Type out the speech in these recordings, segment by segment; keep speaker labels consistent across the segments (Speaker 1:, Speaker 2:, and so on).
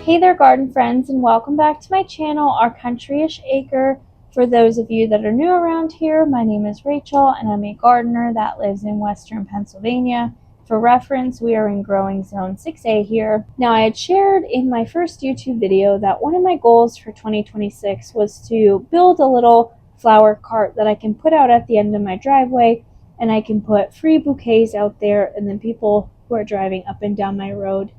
Speaker 1: Hey there, garden friends, and welcome back to my channel, Our Countryish Acre. For those of you that are new around here, my name is Rachel, and I'm a gardener that lives in Western Pennsylvania. For reference, we are in growing zone 6A here. Now, I had shared in my first YouTube video that one of my goals for 2026 was to build a little flower cart that I can put out at the end of my driveway, and I can put free bouquets out there, and then people who are driving up and down my road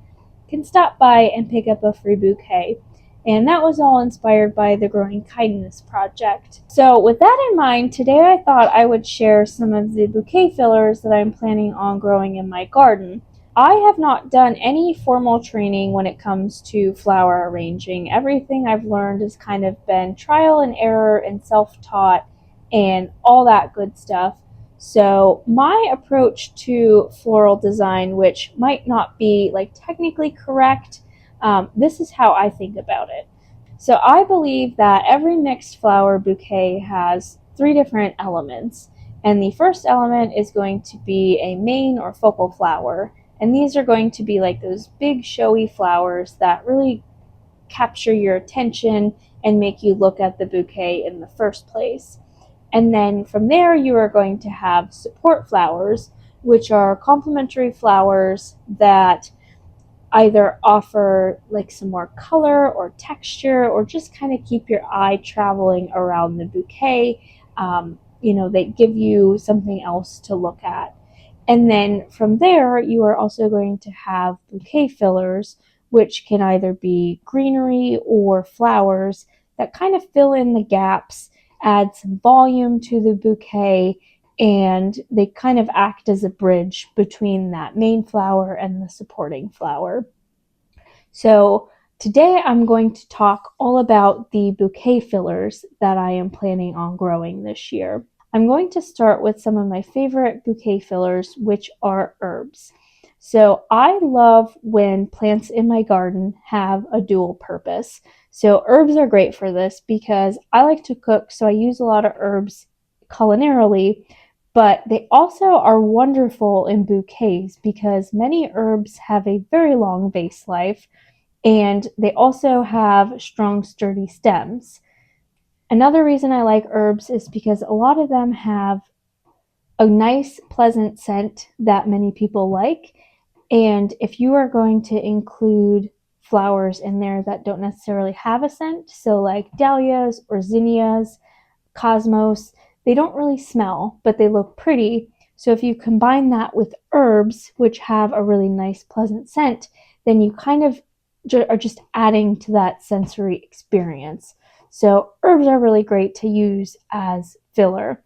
Speaker 1: can stop by and pick up a free bouquet. And that was all inspired by the Growing Kindness Project. So with that in mind, today I thought I would share some of the bouquet fillers that I'm planning on growing in my garden. I have not done any formal training when it comes to flower arranging. Everything I've learned has kind of been trial and error and self-taught and all that good stuff. So my approach to floral design, which might not be technically correct, this is how I think about it. So I believe that every mixed flower bouquet has three different elements. And the first element is going to be a main or focal flower. And these are going to be like those big showy flowers that really capture your attention and make you look at the bouquet in the first place. And then from there, you are going to have support flowers, which are complementary flowers that either offer some more color or texture, or just kind of keep your eye traveling around the bouquet. They give you something else to look at. And then from there, you are also going to have bouquet fillers, which can either be greenery or flowers that kind of fill in the gaps, add some volume to the bouquet, and they kind of act as a bridge between that main flower and the supporting flower. So today I'm going to talk all about the bouquet fillers that I am planning on growing this year. I'm going to start with some of my favorite bouquet fillers, which are herbs. So I love when plants in my garden have a dual purpose. So herbs are great for this because I like to cook, so I use a lot of herbs culinarily, but they also are wonderful in bouquets because many herbs have a very long vase life, and they also have strong, sturdy stems. Another reason I like herbs is because a lot of them have a nice, pleasant scent that many people like. And if you are going to include flowers in there that don't necessarily have a scent, so like dahlias or zinnias, cosmos, they don't really smell, but they look pretty. So if you combine that with herbs, which have a really nice, pleasant scent, then you kind of are just adding to that sensory experience. So herbs are really great to use as filler.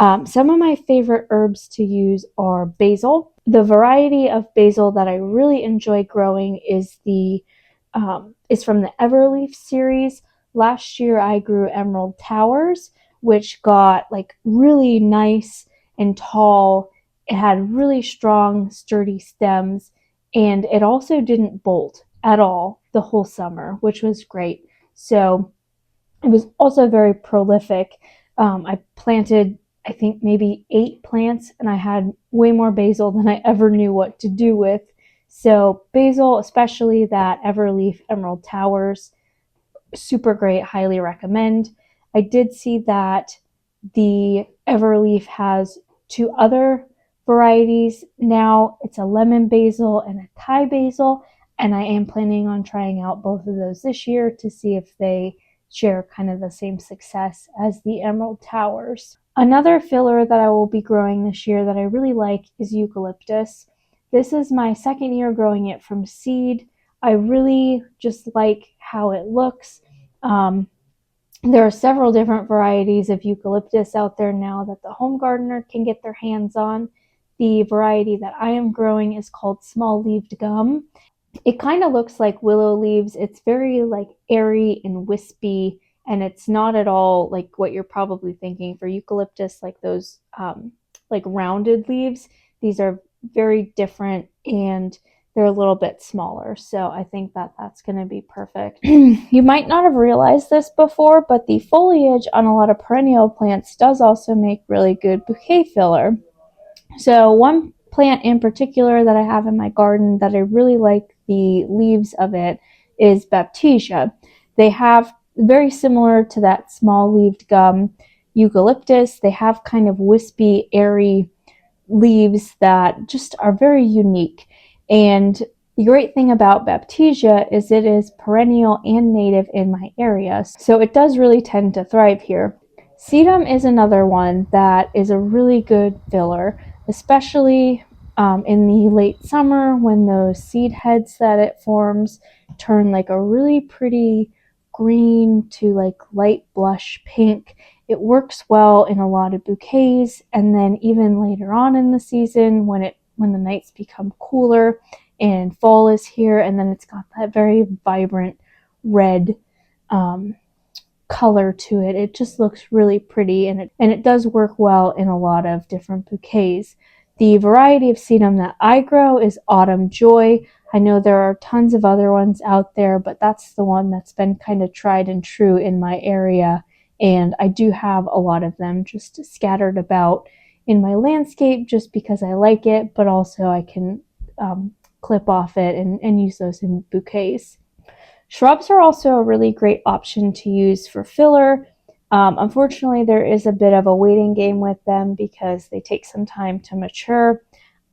Speaker 1: Some of my favorite herbs to use are basil. The variety of basil that I really enjoy growing is from the Everleaf series. Last year I grew Emerald Towers, which got really nice and tall. It had really strong, sturdy stems, and it also didn't bolt at all the whole summer, which was great. So it was also very prolific. I planted, I think, maybe 8 plants, and I had way more basil than I ever knew what to do with. So basil, especially that Everleaf Emerald Towers, super great, highly recommend. I did see that the Everleaf has 2 other varieties now. It's a lemon basil and a Thai basil, and I am planning on trying out both of those this year to see if they share kind of the same success as the Emerald Towers. Another filler that I will be growing this year that I really like is eucalyptus. This is my second year growing it from seed. I really just like how it looks. There are several different varieties of eucalyptus out there now that the home gardener can get their hands on. The variety that I am growing is called small-leaved gum. It kind of looks like willow leaves. It's very airy and wispy, and it's not at all like what you're probably thinking for eucalyptus, like those rounded leaves. These are very different, and they're a little bit smaller. So I think that that's going to be perfect. You might not have realized this before, but the foliage on a lot of perennial plants does also make really good bouquet filler. So one plant in particular that I have in my garden that I really like the leaves of it is Baptisia. They have, very similar to that small-leaved gum eucalyptus, they have kind of wispy, airy leaves that just are very unique. And the great thing about Baptisia is it is perennial and native in my area, so it does really tend to thrive here. Sedum is another one that is a really good filler, especially in the late summer when those seed heads that it forms turn like a really pretty green to like light blush pink. It works well in a lot of bouquets, and then even later on in the season when the nights become cooler and fall is here, and then it's got that very vibrant red color to it. It just looks really pretty, and it does work well in a lot of different bouquets. The variety of sedum that I grow is Autumn Joy. I know there are tons of other ones out there, but that's the one that's been kind of tried and true in my area, and I do have a lot of them just scattered about in my landscape just because I like it, but also I can clip off it and use those in bouquets. Shrubs are also a really great option to use for filler. Unfortunately, there is a bit of a waiting game with them because they take some time to mature.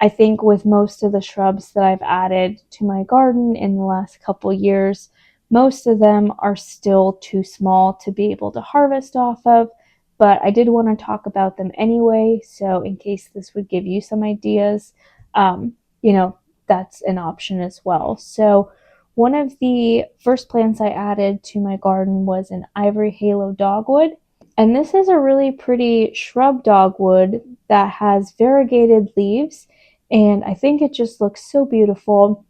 Speaker 1: I think with most of the shrubs that I've added to my garden in the last couple years, most of them are still too small to be able to harvest off of, but I did want to talk about them anyway, so in case this would give you some ideas, um, you know, that's an option as well. So one of the first plants I added to my garden was an ivory halo dogwood. And this is a really pretty shrub dogwood that has variegated leaves. And I think it just looks so beautiful.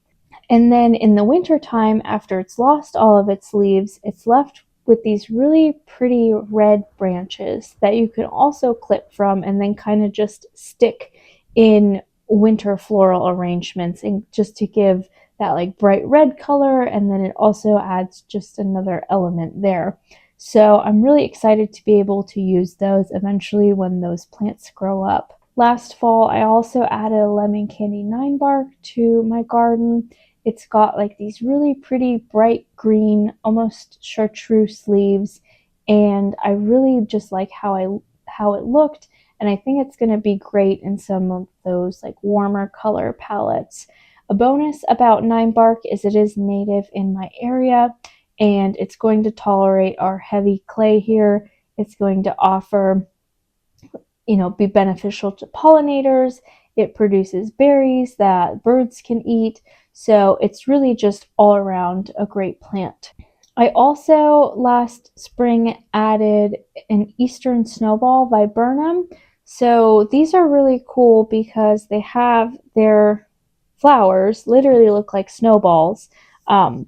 Speaker 1: And then in the wintertime, after it's lost all of its leaves, it's left with these really pretty red branches that you can also clip from and then kind of just stick in winter floral arrangements, and just to give that like bright red color, and then it also adds just another element there. So I'm really excited to be able to use those eventually when those plants grow up. Last fall, I also added a lemon candy 9-bark to my garden. It's got like these really pretty bright green, almost chartreuse leaves, and I really just like how it looked, and I think it's going to be great in some of those like warmer color palettes. A bonus about 9-bark is it is native in my area, and it's going to tolerate our heavy clay here. It's going to offer, be beneficial to pollinators. It produces berries that birds can eat. So it's really just all around a great plant. I also last spring added an Eastern Snowball viburnum. So these are really cool because they have their flowers literally look like snowballs.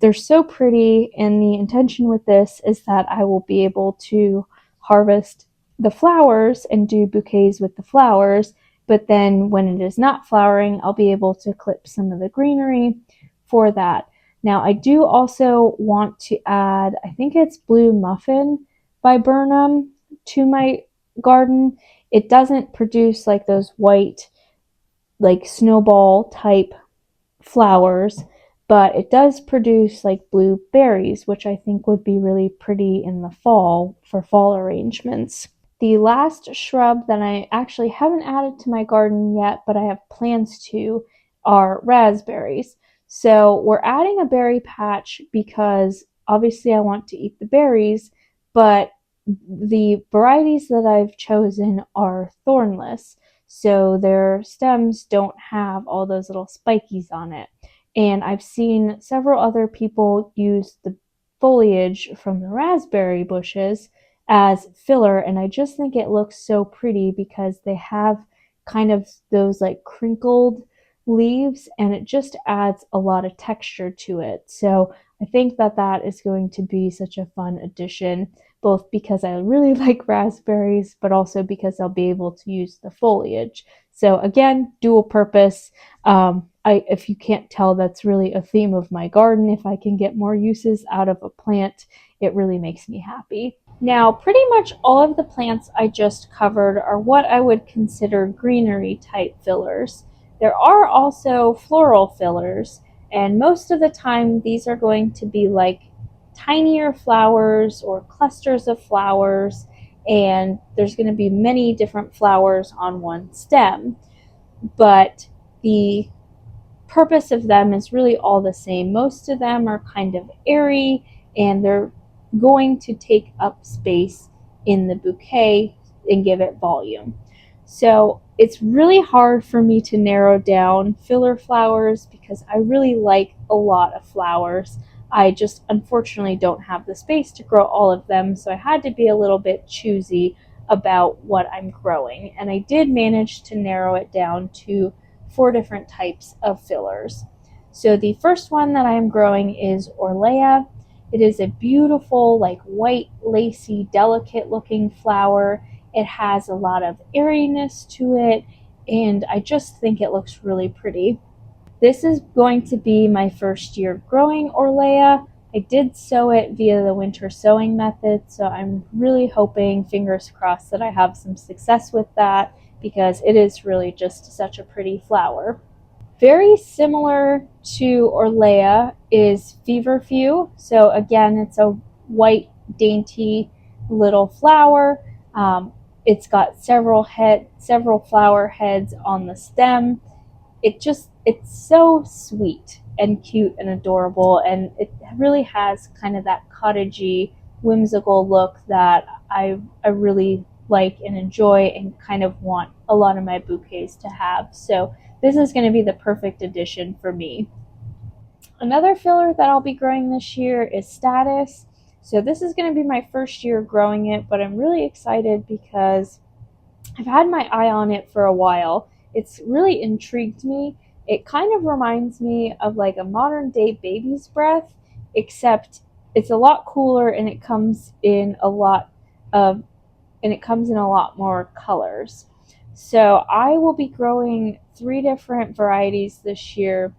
Speaker 1: They're so pretty, and the intention with this is that I will be able to harvest the flowers and do bouquets with the flowers, but then when it is not flowering, I'll be able to clip some of the greenery for that. Now, I do also want to add, I think it's Blue Muffin viburnum to my garden. It doesn't produce like those white, like snowball type flowers, but it does produce like blue berries, which I think would be really pretty in the fall for fall arrangements. The last shrub that I actually haven't added to my garden yet, but I have plans to, are raspberries. So we're adding a berry patch because obviously I want to eat the berries, but the varieties that I've chosen are thornless. So their stems don't have all those little spikies on it. And I've seen several other people use the foliage from the raspberry bushes as filler, and I just think it looks so pretty because they have kind of those like crinkled leaves, and it just adds a lot of texture to it. So I think that is going to be such a fun addition, both because I really like raspberries, but also because I'll be able to use the foliage. So again, dual purpose. If you can't tell, that's really a theme of my garden. If I can get more uses out of a plant, it really makes me happy. Now, pretty much all of the plants I just covered are what I would consider greenery type fillers. There are also floral fillers, And most of the time, these are going to be like tinier flowers or clusters of flowers, and there's going to be many different flowers on one stem. But the purpose of them is really all the same. Most of them are kind of airy, and they're going to take up space in the bouquet and give it volume. So it's really hard for me to narrow down filler flowers because I really like a lot of flowers. I just unfortunately don't have the space to grow all of them, so I had to be a little bit choosy about what I'm growing. And I did manage to narrow it down to 4 different types of fillers. So the first one that I'm growing is Orlea. It is a beautiful, like white, lacy, delicate looking flower. It has a lot of airiness to it, and I just think it looks really pretty. This is going to be my first year growing Orlea. I did sow it via the winter sowing method, so I'm really hoping, fingers crossed, that I have some success with that because it is really just such a pretty flower. Very similar to Orlea is Feverfew. So again, it's a white, dainty little flower. It's got several flower heads on the stem. It's so sweet and cute and adorable, and it really has kind of that cottagey, whimsical look that I really like and enjoy and kind of want a lot of my bouquets to have. So this is going to be the perfect addition for me. Another filler that I'll be growing this year is Status. So this is going to be my first year growing it, but I'm really excited because I've had my eye on it for a while. It's really intrigued me. It kind of reminds me of like a modern day baby's breath, except it's a lot cooler and it comes in a lot more colors. So I will be growing 3 different varieties this year: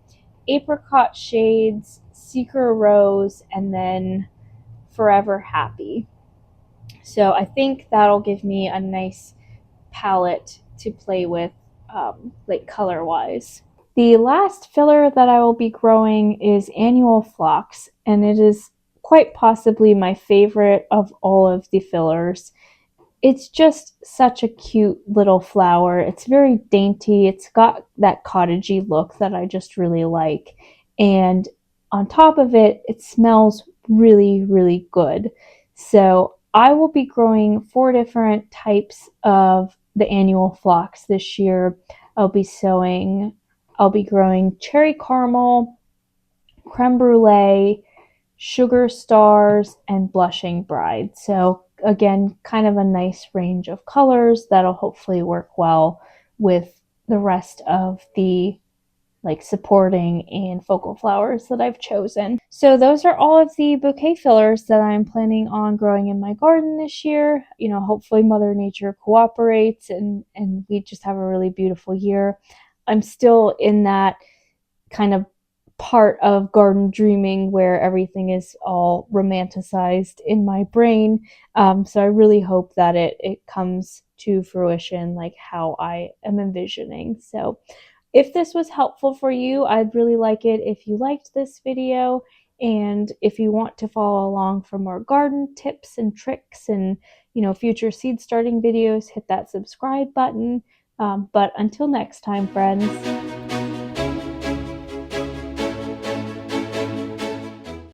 Speaker 1: Apricot Shades, Seeker Rose, and then Forever Happy. So I think that'll give me a nice palette to play with, like color wise. The last filler that I will be growing is Annual Phlox, and it is quite possibly my favorite of all of the fillers. It's just such a cute little flower. It's very dainty. It's got that cottagey look that I just really like. And on top of it, it smells really, really good. So I will be growing 4 different types of the Annual Phlox this year. I'll be growing cherry caramel, creme brulee, sugar stars, and blushing bride. So again, kind of a nice range of colors that'll hopefully work well with the rest of the like supporting and focal flowers that I've chosen. So those are all of the bouquet fillers that I'm planning on growing in my garden this year. You know, hopefully Mother Nature cooperates and we just have a really beautiful year. I'm still in that kind of part of garden dreaming where everything is all romanticized in my brain. So I really hope that it comes to fruition like how I am envisioning. So if this was helpful for you, I'd really like it if you liked this video. And if you want to follow along for more garden tips and tricks and, you know, future seed starting videos, hit that subscribe button. But until next time, friends.